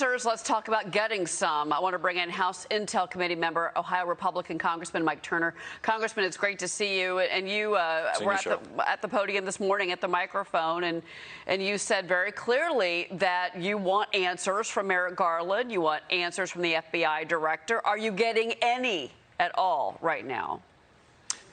Let's talk about getting some. I want to bring in House Intel Committee member, Ohio Republican Congressman Mike Turner. Congressman, it's great to see you. And you were at the podium this morning at the microphone, and you said very clearly that you want answers from Merrick Garland. You want answers from the FBI director. Are you getting any at all right now?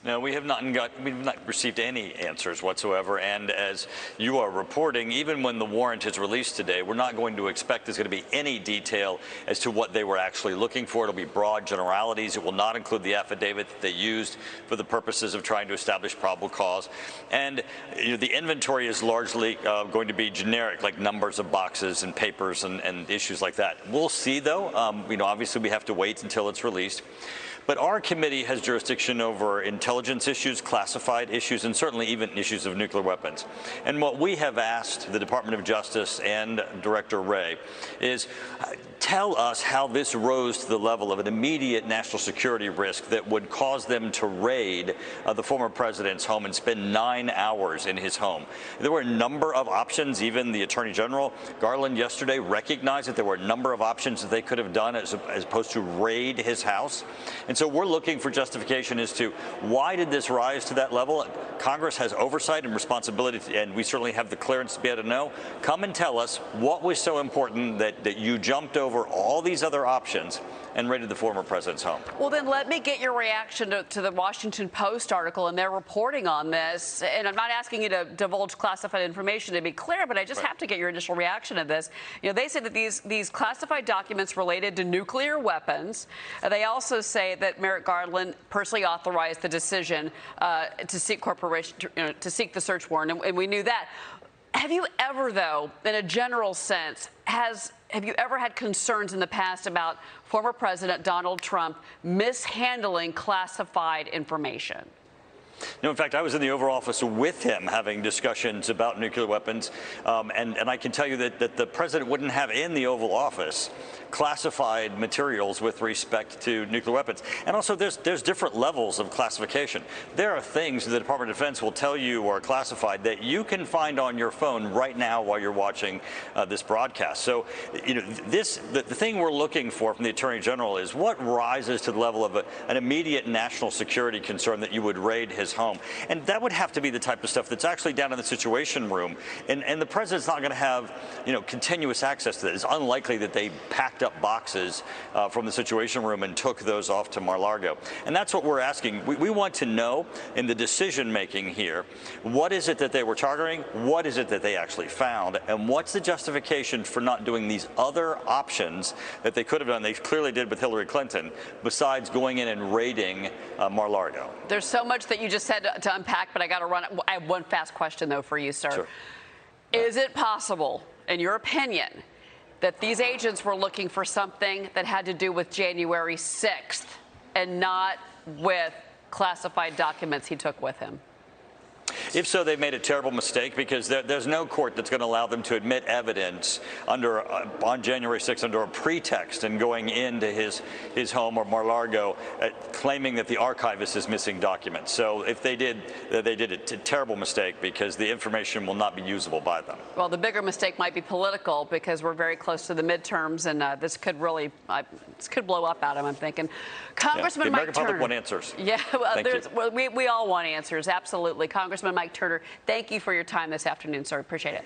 No, we've not received any answers whatsoever. And as you are reporting, even when the warrant is released today, we're not going to expect there's going to be any detail as to what they were actually looking for. It'll be broad generalities. It will not include the affidavit that they used for the purposes of trying to establish probable cause. And the inventory is largely going to be generic, like numbers of boxes and papers and issues like that. We'll see, though. Obviously, we have to wait until it's released. But our committee has jurisdiction over intelligence issues, classified issues, and certainly even issues of nuclear weapons. And what we have asked the Department of Justice and Director Wray is tell us how this rose to the level of an immediate national security risk that would cause them to raid the former president's home and spend 9 hours in his home. There were a number of options. Even the Attorney General, Garland, yesterday recognized that there were a number of options that they could have done as opposed to raid his house. And so we're looking for justification as to why did this rise to that level. Congress has oversight and responsibility, and we certainly have the clearance to be able to know. Come and tell us what was so important that you jumped over all these other options and raided the former president's home. Well, then let me get your reaction to the Washington Post article and their reporting on this. And I'm not asking you to divulge classified information, to be clear, but I just have to get your initial reaction to this. They say that these classified documents related to nuclear weapons. They also say that Merrick Garland personally authorized the decision to seek to seek the search warrant, and we knew that. Have you ever, though, in a general sense, have you ever had concerns in the past about former President Donald Trump mishandling classified information? No, in fact, I was in the Oval Office with him having discussions about nuclear weapons, and I can tell you that the president wouldn't have in the Oval Office classified materials with respect to nuclear weapons. And also, there's different levels of classification. There are things the Department of Defense will tell you are classified that you can find on your phone right now while you're watching this broadcast. So, the thing we're looking for from the Attorney General is what rises to the level of an immediate national security concern that you would raid his home. And that would have to be the type of stuff that's actually down in the Situation Room. And the president's not going to have, continuous access to that. It's unlikely that they packed up boxes from the Situation Room and took those off to Mar-a-Lago. And that's what we're asking. We want to know in the decision-making here, what is it that they were targeting? What is it that they actually found? And what's the justification for not doing these other options that they could have done? They clearly did with Hillary Clinton, besides going in and raiding Mar-a-Lago. There's so much that you just said to unpack, but I got to run. I have one fast question, though, for you, sir. Sure. Is it possible, in your opinion, that these agents were looking for something that had to do with January 6th and not with classified documents he took with him? If so, they've made a terrible mistake, because there's no court that's going to allow them to admit evidence on January 6th under a pretext and going into his home or Mar-a-Lago claiming that the archivist is missing documents. So if they did a terrible mistake, because the information will not be usable by them. Well, the bigger mistake might be political, because we're very close to the midterms, and this could really this could blow up at him, I'm thinking. Congressman Mike Turner. The American public want answers. Yeah, well, we all want answers, absolutely. Congressman Mike Turner, thank you for your time this afternoon, sir. Appreciate it.